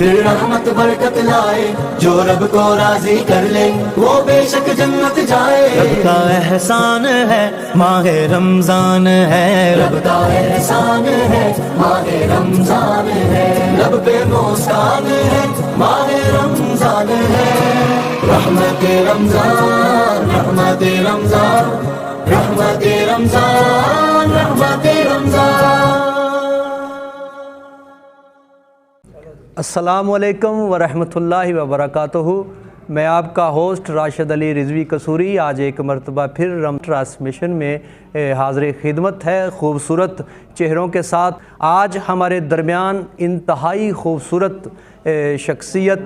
پھر رحمت برکت لائے، جو رب کو راضی کر لے وہ بے شک جنت جائے۔ رب کا احسان ہے ماہ رمضان ہے، رب کا احسان ہے ماہ رمضان ہے، رب پہ مسکان ہے ماہ رمضان ہے۔ رحمت رمضان رحمت رمضان رحمت رمضان رحمت رمضان۔ السلام علیکم ورحمۃ اللہ وبرکاتہ۔ میں آپ کا ہوسٹ راشد علی رضوی قصوری آج ایک مرتبہ پھر ٹرانسمیشن میں حاضر خدمت ہے، خوبصورت چہروں کے ساتھ۔ آج ہمارے درمیان انتہائی خوبصورت شخصیت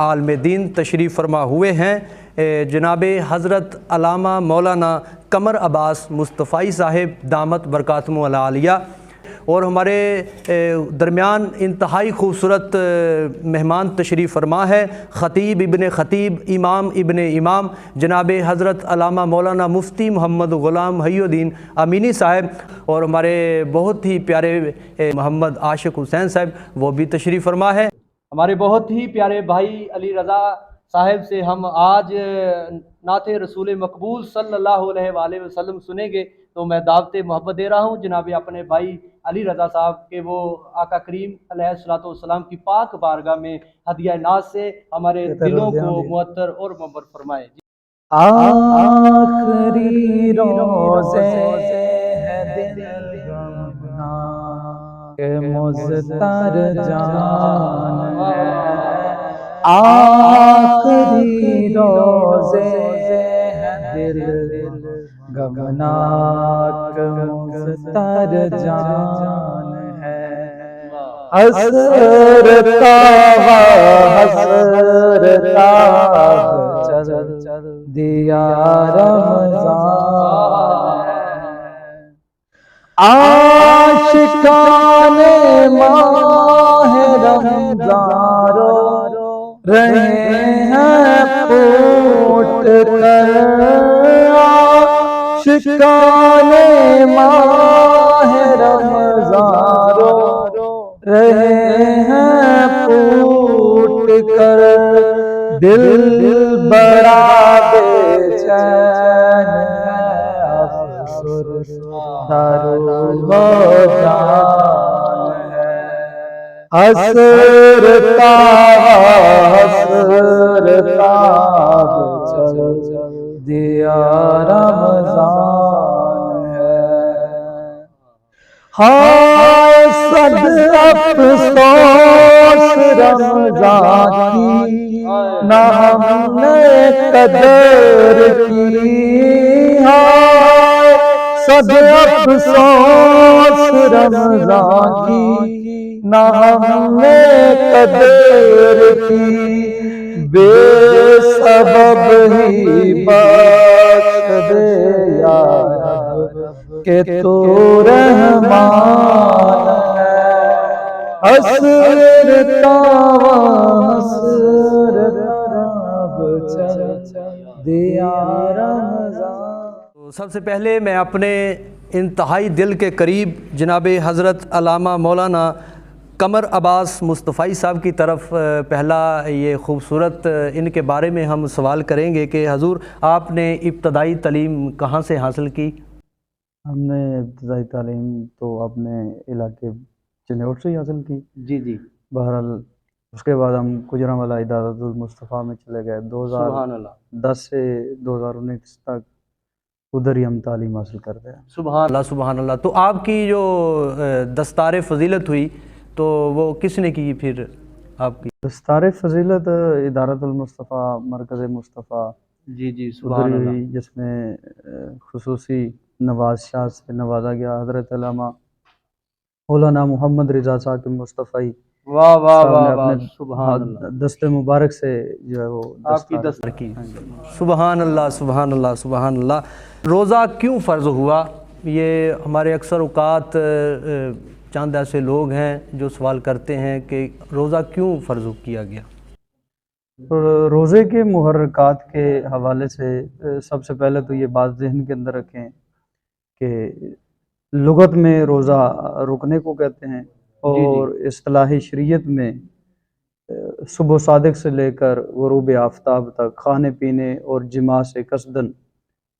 عالم دین تشریف فرما ہوئے ہیں، جناب حضرت علامہ مولانا قمر عباس مصطفی صاحب دامت برکاتہم العالیہ، اور ہمارے درمیان انتہائی خوبصورت مہمان تشریف فرما ہے خطیب ابن خطیب، امام ابن امام، جناب حضرت علامہ مولانا مفتی محمد غلام حی الدین امینی صاحب، اور ہمارے بہت ہی پیارے محمد عاشق حسین صاحب وہ بھی تشریف فرما ہے۔ ہمارے بہت ہی پیارے بھائی علی رضا صاحب سے ہم آج نعت رسول مقبول صلی اللہ علیہ وآلہ وسلم سنیں گے، تو میں دعوت محبت دے رہا ہوں جناب اپنے بھائی علی رضا صاحب کہ وہ آقا کریم علیہ الصلوۃ والسلام کی پاک بارگاہ میں ہدیہ ناز سے ہمارے دلوں کو معطر اور منور فرمائے۔ آخری روزے ہے دل گمنا کہ مضطر جان ہے، آخری روزے ہے دل غمناک مضطر جان ہے، حسرتا حسرتا چل دیا رمضان ہے، عاشقان ماہ رمضان رو رہے ہیں پھوٹ کر، عاشقان ماہ رمضان رو رہے ہیں پھوٹ کر، دل بڑا بے چین ہے افسردہ جان ہے، حسرتا حسرتا چل دیا رمضان ہے، ہائے صد افسوس رمضان کی نہ ہم نے قدر کی، ہائے صد افسوس رمضان کی نہ ہم نے قدر کی، بے سبب ہی بخش دے یا رب کہ تو رحمان ہے، حسرتا حسرتا چل دیا رمضان۔ تو سب سے پہلے میں اپنے انتہائی دل کے قریب جناب حضرت علامہ مولانا قمر عباس مصطفی صاحب کی طرف پہلا یہ خوبصورت ان کے بارے میں ہم سوال کریں گے کہ حضور آپ نے ابتدائی تعلیم کہاں سے حاصل کی؟ ہم نے ابتدائی تعلیم تو اپنے علاقے چنیوٹ سے ہی حاصل کی۔ جی بہرحال اس کے بعد ہم گجرانوالہ ادارۃ المصطفیٰ میں چلے گئے، سبحان اللہ 2010 سے 2019 تک ادھر ہی ہم تعلیم حاصل کرتے ہیں۔ سبحان اللہ سبحان اللہ۔ تو آپ کی جو دستار فضیلت ہوئی تو وہ کس نے کی پھر آپ کی؟ دستار فضیلت ادارۃ المصطفیٰ مرکز مصطفیٰ جی ادھر ہی ہوئی، جس میں خصوصی نواز شاہ سے نوازا گیا، حضرت علامہ مولانا محمد رضا صاحب مصطفی واہ واہ صاحب نے واہ واہ، اپنے سبحان اللہ، دست مبارک سے جو ہے وہ آپ کی دستار کی۔ سبحان اللہ سبحان اللہ سبحان اللہ۔ روزہ کیوں فرض ہوا؟ یہ ہمارے اکثر اوقات چند ایسے لوگ ہیں جو سوال کرتے ہیں کہ روزہ کیوں فرض کیا گیا؟ روزے کے محرکات کے حوالے سے سب سے پہلے تو یہ بات ذہن کے اندر رکھیں کہ لغت میں روزہ رکنے کو کہتے ہیں، اور اصطلاحی شریعت میں صبح صادق سے لے کر غروب آفتاب تک کھانے پینے اور جماع سے قصدن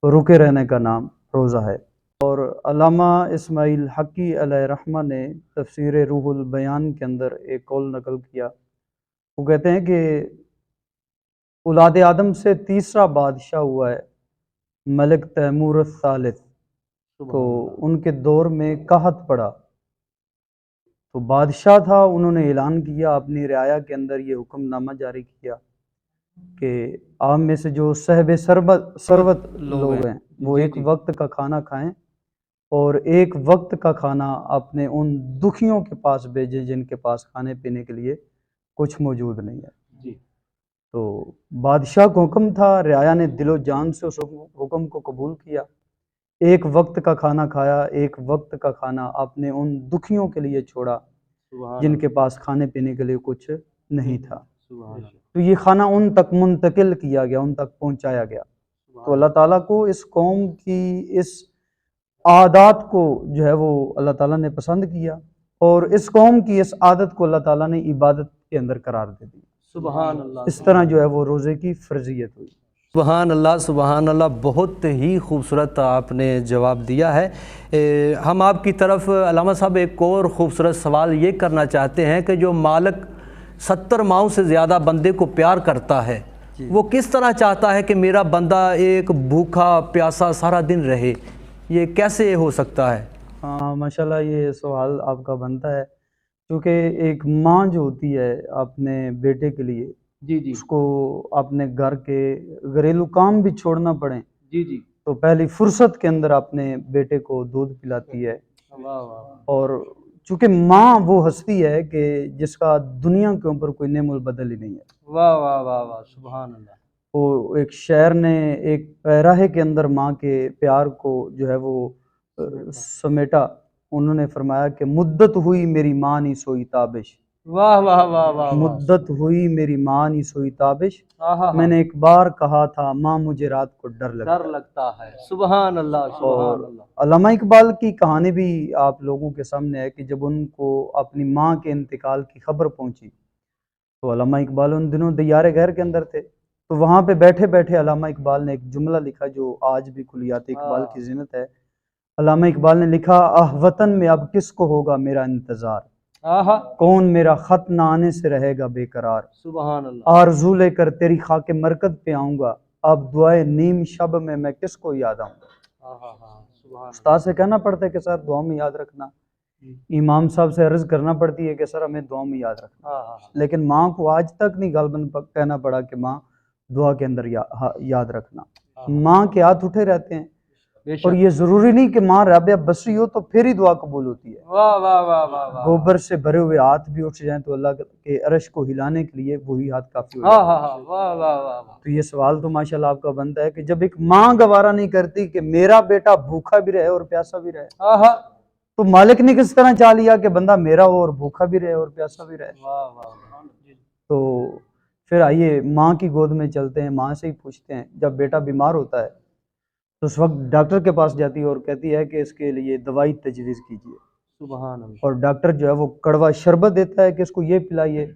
رکے رہنے کا نام روزہ ہے۔ اور علامہ اسماعیل حقی علیہ رحمہ نے تفسیر روح البیان کے اندر ایک قول نقل کیا، وہ کہتے ہیں کہ اولاد آدم سے تیسرا بادشاہ ہوا ہے ملک تیمور الثالث، تو ان کے دور میں قحط پڑا، تو بادشاہ تھا، انہوں نے اعلان کیا، اپنی رعایا کے اندر یہ حکم نامہ جاری کیا کہ آپ میں سے جو صاحب ثروت لوگ ہیں وہ ایک وقت کا کھانا کھائیں اور ایک وقت کا کھانا اپنے ان دکھیوں کے پاس بھیجیں جن کے پاس کھانے پینے کے لیے کچھ موجود نہیں ہے۔ تو بادشاہ کو حکم تھا، رعایا نے دل و جان سے اس حکم کو قبول کیا، ایک وقت کا کھانا کھایا، ایک وقت کا کھانا اپنے ان دکھیوں کے لیے چھوڑا جن کے پاس کھانے پینے کے لیے کچھ نہیں تھا، تو یہ کھانا ان تک منتقل کیا گیا، ان تک پہنچایا گیا۔ تو اللہ تعالیٰ کو اس قوم کی اس عادات کو جو ہے وہ اللہ تعالیٰ نے پسند کیا، اور اس قوم کی اس عادت کو اللہ تعالیٰ نے عبادت کے اندر قرار دے دیا۔ سبحان اللہ۔ اس طرح جو ہے وہ روزے کی فرضیت ہوئی۔ سبحان اللہ، سبحان اللہ، بہت ہی خوبصورت آپ نے جواب دیا ہے۔ ہم آپ کی طرف علامہ صاحب ایک اور خوبصورت سوال یہ کرنا چاہتے ہیں کہ جو مالک 70 ماہوں سے زیادہ بندے کو پیار کرتا ہے، وہ کس طرح چاہتا ہے کہ میرا بندہ ایک بھوکا پیاسا سارا دن رہے، یہ کیسے ہو سکتا ہے؟ ہاں ماشاءاللہ، یہ سوال آپ کا بنتا ہے، کیونکہ ایک ماں جو ہوتی ہے اپنے بیٹے کے لیے اس کو اپنے گھر کے گھریلو کام بھی چھوڑنا پڑے تو پہلی فرصت کے اندر اپنے بیٹے کو دودھ پلاتی ہے، اور چونکہ ماں وہ ہستی ہے کہ جس کا دنیا کے اوپر کوئی نعم البدل ہی نہیں ہے۔ واہ واہ واہ واہ، سبحان اللہ۔ وہ ایک شاعر نے ایک پیراہے کے اندر ماں کے پیار کو جو ہے وہ سمیٹا، انہوں نے فرمایا کہ مدت ہوئی میری ماں نہیں سوئی تابش، واہ واہ واہ واہ، مدت ہوئی میری ماں نہیں سوئی تابش، میں نے ایک بار کہا تھا ماں مجھے رات کو ڈر لگتا ہے۔ سبحان اللہ، سبحان اللہ۔ علامہ اقبال کی کہانی بھی آپ لوگوں کے سامنے ہے کہ جب ان کو اپنی ماں کے انتقال کی خبر پہنچی تو علامہ اقبال ان دنوں دیار غیر کے اندر تھے، تو وہاں پہ بیٹھے بیٹھے علامہ اقبال نے ایک جملہ لکھا جو آج بھی کلیات اقبال کی زینت ہے۔ علامہ اقبال نے لکھا، آہ وطن میں اب کس کو ہوگا میرا انتظار، کون میرا خط نہ آنے سے رہے گا بے قرار، سبحان اللہ۔ آرزو لے کر تیری خاک مرکز پہ آؤں گا، اب دعائے نیم شب میں کس کو یاد آؤں گا۔ استاد سے کہنا پڑتا ہے کہ سر دعا میں یاد رکھنا، امام صاحب سے عرض کرنا پڑتی ہے کہ سر ہمیں دعا میں یاد رکھنا، لیکن ماں کو آج تک نہیں غالباً کہنا پڑا کہ ماں دعا کے اندر یاد رکھنا۔ ماں کے ہاتھ اٹھے رہتے ہیں، اور یہ ضروری نہیں کہ ماں رابعہ بصری ہو تو پھر ہی دعا قبول ہوتی ہے۔ واہ واہ واہ واہ، گوبر سے بھرے ہوئے ہاتھ بھی اٹھ جائیں تو اللہ کے عرش کو ہلانے کے لیے وہی ہاتھ کافی ہو جاتا ہے۔ واہ واہ واہ، تو یہ سوال تو ماشاءاللہ آپ کا بنتا ہے کہ جب ایک ماں گوارا نہیں کرتی کہ میرا بیٹا بھوکا بھی رہے اور پیاسا بھی رہے، تو مالک نے کس طرح چاہ لیا کہ بندہ میرا ہو اور بھوکا بھی رہے اور پیاسا بھی رہے۔ تو پھر آئیے ماں کی گود میں چلتے ہیں، ماں سے ہی پوچھتے ہیں، جب بیٹا بیمار ہوتا ہے تو اس وقت ڈاکٹر کے پاس جاتی ہے اور کہتی ہے کہ اس کے لیے دوائی تجویز کیجیے، سبحان اللہ، اور ڈاکٹر جو ہے وہ کڑوا شربت دیتا ہے کہ اس کو یہ پلائیے۔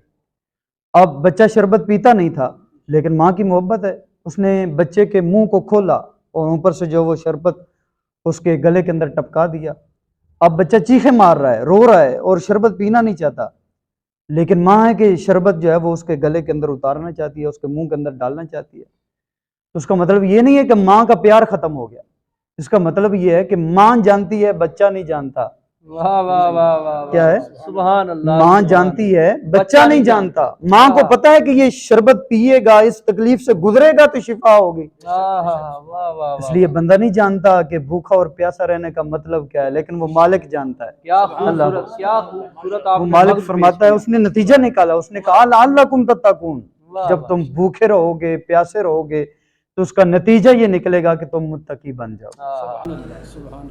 اب بچہ شربت پیتا نہیں تھا، لیکن ماں کی محبت ہے، اس نے بچے کے منہ کو کھولا اور اوپر سے جو وہ شربت اس کے گلے کے اندر ٹپکا دیا۔ اب بچہ چیخے مار رہا ہے، رو رہا ہے اور شربت پینا نہیں چاہتا، لیکن ماں ہے کہ شربت جو ہے وہ اس کے گلے کے اندر اتارنا چاہتی ہے، اس کے منہ کے اندر ڈالنا چاہتی ہے۔ تو اس کا مطلب یہ نہیں ہے کہ ماں کا پیار ختم ہو گیا، اس کا مطلب یہ ہے کہ ماں جانتی ہے، بچہ نہیں جانتا۔ واہ واہ واہ واہ، کیا ہے؟ سبحان اللہ۔ ماں جانتی ہے، بچہ نہیں جانتا۔ ماں کو پتا ہے کہ یہ شربت پیے گا، اس تکلیف سے گزرے گا تو شفا ہوگی، اس لیے بندہ نہیں جانتا کہ بھوکا اور پیاسا رہنے کا مطلب کیا ہے، لیکن وہ مالک جانتا ہے۔ کیا خوبصورت، کیا خوبصورت آپ وہ نے مالک لفظ فرماتا ہے، اس نے نتیجہ نکالا، اس نے کہا لعلکم تتقون، جب تم بھوکے رہو گے، پیاسے رہو گے تو اس کا نتیجہ یہ نکلے گا کہ تم متقی بن جاؤ۔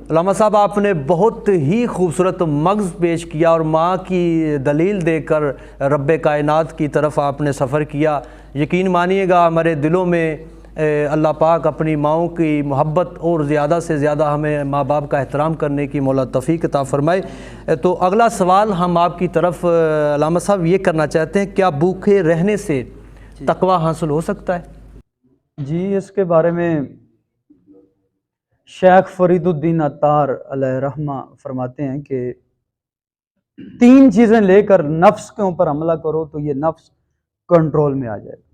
علامہ صاحب آپ نے بہت ہی خوبصورت مغز پیش کیا اور ماں کی دلیل دے کر رب کائنات کی طرف آپ نے سفر کیا۔ یقین مانیے گا ہمارے دلوں میں اللہ پاک اپنی ماؤں کی محبت اور زیادہ سے زیادہ ہمیں ماں باپ کا احترام کرنے کی مولا توفیق عطا فرمائے۔ تو اگلا سوال ہم آپ کی طرف علامہ صاحب یہ کرنا چاہتے ہیں، کیا بھوکے رہنے سے تقوی حاصل ہو سکتا ہے؟ جی، اس کے بارے میں شیخ فرید الدین عطار علیہ رحمہ فرماتے ہیں کہ 3 چیزیں لے کر نفس کے اوپر حملہ کرو تو یہ نفس کنٹرول میں آ جائے۔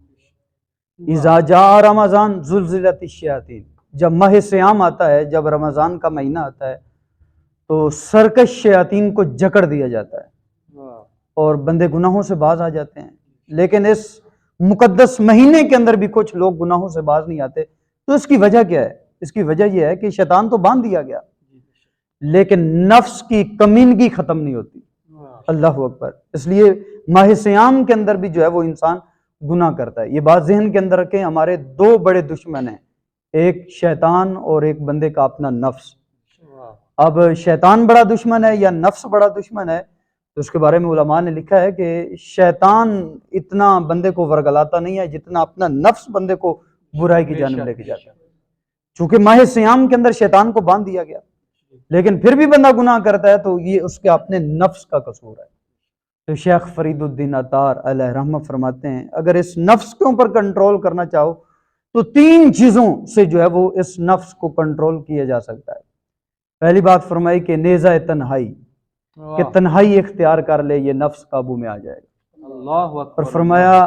اذا جاء رمضان زلزلت الشیاطین، جب ماہ سیام آتا ہے، جب رمضان کا مہینہ آتا ہے تو سرکش شیاطین کو جکڑ دیا جاتا ہے اور بندے گناہوں سے باز آ جاتے ہیں۔ لیکن اس مقدس مہینے کے اندر بھی کچھ لوگ گناہوں سے باز نہیں آتے، تو اس کی وجہ کیا ہے؟ اس کی وجہ یہ ہے کہ شیطان تو باندھ دیا گیا لیکن نفس کی کمینگی ختم نہیں ہوتی۔ اللہ اکبر۔ اس لیے ماہ سیام کے اندر بھی جو ہے وہ انسان گناہ کرتا ہے۔ یہ بات ذہن کے اندر رکھیں، ہمارے 2 بڑے دشمن ہیں، ایک شیطان اور ایک بندے کا اپنا نفس۔ اب شیطان بڑا دشمن ہے یا نفس بڑا دشمن ہے، تو اس کے بارے میں علماء نے لکھا ہے کہ شیطان اتنا بندے کو ورگلاتا نہیں ہے جتنا اپنا نفس بندے کو برائی کی جانب لے کے جاتا ہے۔ چونکہ ماہ سیام کے اندر شیطان کو باندھ دیا گیا، لیکن پھر بھی بندہ گناہ کرتا ہے تو یہ اس کے اپنے نفس کا قصور ہے۔ تو شیخ فرید الدین عطار علیہ رحمہ فرماتے ہیں اگر اس نفس کے اوپر کنٹرول کرنا چاہو تو 3 چیزوں سے جو ہے وہ اس نفس کو کنٹرول کیا جا سکتا ہے۔ پہلی بات فرمائی کہ نیزہ تنہائی، کہ تنہائی اختیار کر لے، یہ نفس قابو میں آ جائے گا۔ اور فرمایا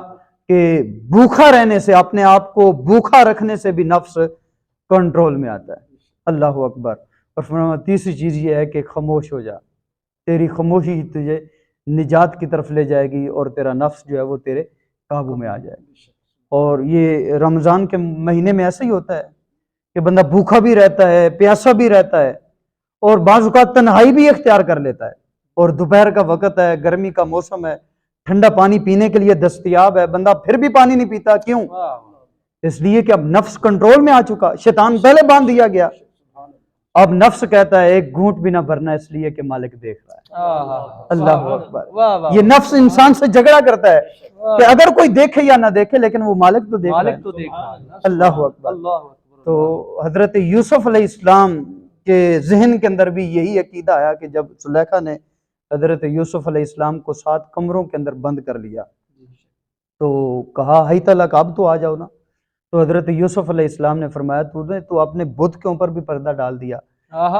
کہ بھوکا رہنے سے، اپنے آپ کو بھوکا رکھنے سے بھی نفس کنٹرول میں آتا ہے۔ اللہ اکبر۔ اور فرمایا تیسری چیز یہ ہے کہ خاموش ہو جا، تیری خاموشی ہی تجھے نجات کی طرف لے جائے گی اور تیرا نفس جو ہے وہ تیرے قابو میں آ جائے گا۔ اور یہ رمضان کے مہینے میں ایسا ہی ہوتا ہے کہ بندہ بھوکا بھی رہتا ہے، پیاسا بھی رہتا ہے اور بعض اوقات تنہائی بھی اختیار کر لیتا ہے، اور دوپہر کا وقت ہے، گرمی کا موسم ہے، ٹھنڈا پانی پینے کے لیے دستیاب ہے، بندہ پھر بھی پانی نہیں پیتا۔ کیوں؟ اس لیے کہ اب نفس کنٹرول میں آ چکا، شیطان پہلے باندھ دیا گیا، اب نفس کہتا ہے ایک گھونٹ بھی نہ بھرنا اس لیے کہ مالک دیکھ رہا ہے۔ اللہ اکبر۔ یہ نفس انسان سے جھگڑا کرتا ہے کہ اگر کوئی دیکھے یا نہ دیکھے لیکن وہ مالک تو دیکھ رہا ہے۔ اللہ اکبر۔ تو حضرت یوسف علیہ السلام کے ذہن کے اندر بھی یہی عقیدہ آیا کہ جب زلیخا نے حضرت یوسف علیہ السلام کو 7 کمروں کے اندر بند کر لیا تو کہا ہی تلک، اب تو آ جاؤ نا۔ تو حضرت یوسف علیہ السلام نے فرمایا تو اپنے بت کے اوپر بھی پردہ ڈال دیا،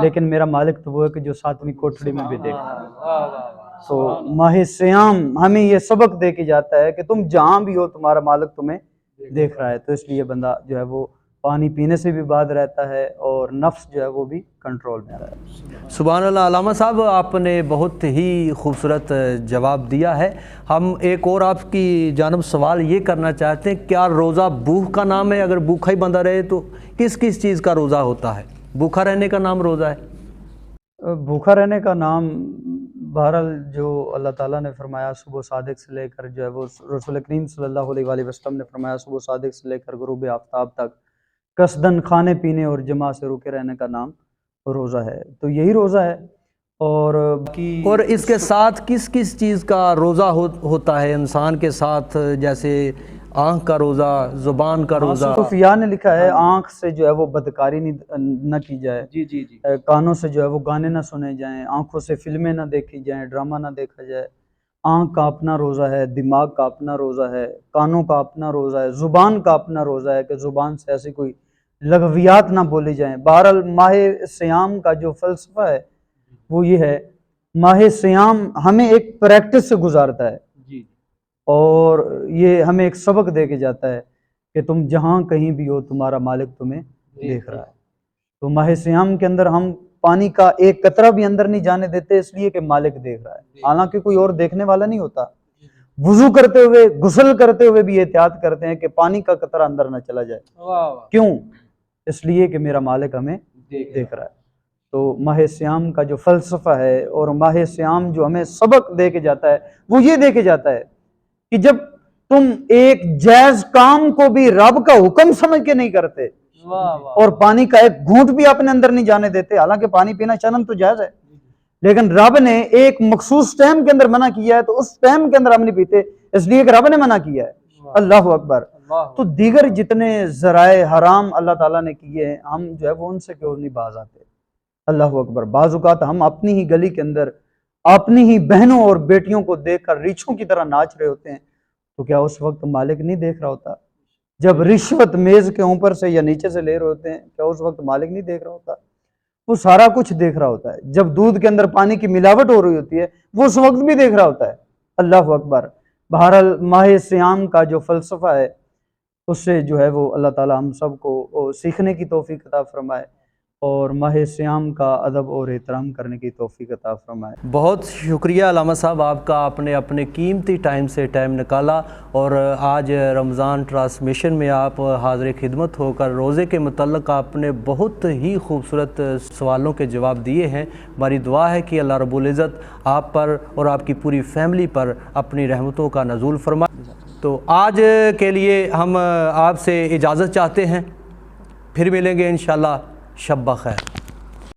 لیکن میرا مالک تو وہ ہے کہ جو 7ویں کوٹھڑی میں بھی دیکھتا ہے۔ تو ماہ سیام ہمیں یہ سبق دے کے جاتا ہے کہ تم جہاں بھی ہو تمہارا مالک تمہیں دیکھ رہا ہے، تو اس لیے بندہ جو ہے وہ پانی پینے سے بھی باز رہتا ہے اور نفس جو ہے وہ بھی کنٹرول میں رہتا ہے۔ سبحان اللہ۔ علامہ صاحب آپ نے بہت ہی خوبصورت جواب دیا ہے۔ ہم ایک اور آپ کی جانب سوال یہ کرنا چاہتے ہیں، کیا روزہ بھوک کا نام ہے؟ اگر بھوکا ہی بندہ رہے تو کس کس چیز کا روزہ ہوتا ہے؟ بھوکا رہنے کا نام روزہ ہے؟ بھوکا رہنے کا نام بہرحال جو اللہ تعالیٰ نے فرمایا صبح صادق سے لے کر جو ہے وہ رسول کریم صلی اللہ علیہ وآلہ وسلم نے فرمایا صبح صادق سے لے کر غروب آفتاب تک قصدن کھانے پینے اور جماع سے روکے رہنے کا نام روزہ ہے، تو یہی روزہ ہے۔ اور اس کے ساتھ کس کس چیز کا روزہ ہوتا ہے انسان کے ساتھ؟ جیسے آنکھ کا روزہ، زبان کا روزہ۔ صوفیاء نے لکھا ہے آنکھ سے جو ہے وہ بدکاری نہ کی جائے، کانوں سے جو ہے وہ گانے نہ سنے جائیں، آنکھوں سے فلمیں نہ دیکھی جائیں، ڈرامہ نہ دیکھا جائے۔ آنکھ کا اپنا روزہ ہے، دماغ کا اپنا روزہ ہے، کانوں کا اپنا روزہ ہے، زبان کا اپنا روزہ ہے کہ زبان سے ایسی کوئی لغویات نہ بولی جائیں۔ بہرحال ماہ سیام کا جو فلسفہ ہے وہ یہ ہے، ماہ سیام ہمیں ایک پریکٹس سے گزارتا ہے اور یہ ہمیں ایک سبق دے کے جاتا ہے کہ تم جہاں کہیں بھی ہو تمہارا مالک تمہیں دیکھ رہا ہے۔ تو ماہ سیام کے اندر ہم پانی کا ایک قطرہ بھی اندر نہیں جانے دیتے اس لیے کہ مالک دیکھ رہا ہے، حالانکہ کوئی اور دیکھنے والا نہیں ہوتا۔ وضو کرتے ہوئے، غسل کرتے ہوئے بھی احتیاط کرتے ہیں کہ پانی کا قطرہ اندر نہ چلا جائے۔ کیوں؟ اس لیے کہ میرا مالک ہمیں دیکھ رہا ہے۔ تو ماہ سیام کا جو فلسفہ ہے اور ماہ سیام جو ہمیں سبق دے کے جاتا ہے وہ یہ دے کے جاتا ہے کہ جب تم ایک جائز کام کو بھی رب کا حکم سمجھ کے نہیں کرتے اور پانی کا ایک گھونٹ بھی اپنے اندر نہیں جانے دیتے، حالانکہ پانی پینا چرم تو جائز ہے، لیکن رب نے ایک مخصوص ٹائم کے اندر منع کیا ہے تو اس ٹائم کے اندر ہم نہیں پیتے اس لیے کہ رب نے منع کیا ہے۔ اللہ اکبر۔ تو دیگر جتنے ذرائع حرام اللہ تعالیٰ نے کیے ہیں ہم جو ہے وہ ان سے کیوں نہیں باز آتے؟ اللہ اکبر. بعض اوقات ہم اپنی ہی گلی کے اندر اپنی ہی بہنوں اور بیٹیوں کو دیکھ کر ریچھوں کی طرح ناچ رہے ہوتے ہیں، تو کیا اس وقت مالک نہیں دیکھ رہا ہوتا؟ جب رشوت میز کے اوپر سے یا نیچے سے لے رہے ہوتے ہیں، کیا اس وقت مالک نہیں دیکھ رہا ہوتا؟ وہ سارا کچھ دیکھ رہا ہوتا ہے. جب دودھ کے اندر پانی کی ملاوٹ ہو رہی ہوتی ہے وہ اس وقت بھی دیکھ رہا ہوتا ہے. اللہ اکبر. بہرحال ماہ سیام کا جو فلسفہ ہے اس سے جو ہے وہ اللہ تعالیٰ ہم سب کو سیکھنے کی توفیق عطا فرمائے اور ماہ سیام کا ادب اور احترام کرنے کی توفیق عطا فرمائے. بہت شکریہ علامہ صاحب آپ کا، آپ نے اپنے قیمتی ٹائم سے ٹائم نکالا اور آج رمضان ٹرانسمیشن میں آپ حاضر خدمت ہو کر روزے کے متعلق آپ نے بہت ہی خوبصورت سوالوں کے جواب دیے ہیں. ہماری دعا ہے کہ اللہ رب العزت آپ پر اور آپ کی پوری فیملی پر اپنی رحمتوں کا نزول فرمائے. تو آج کے لیے ہم آپ سے اجازت چاہتے ہیں، پھر ملیں گے انشاءاللہ. شب بخیر.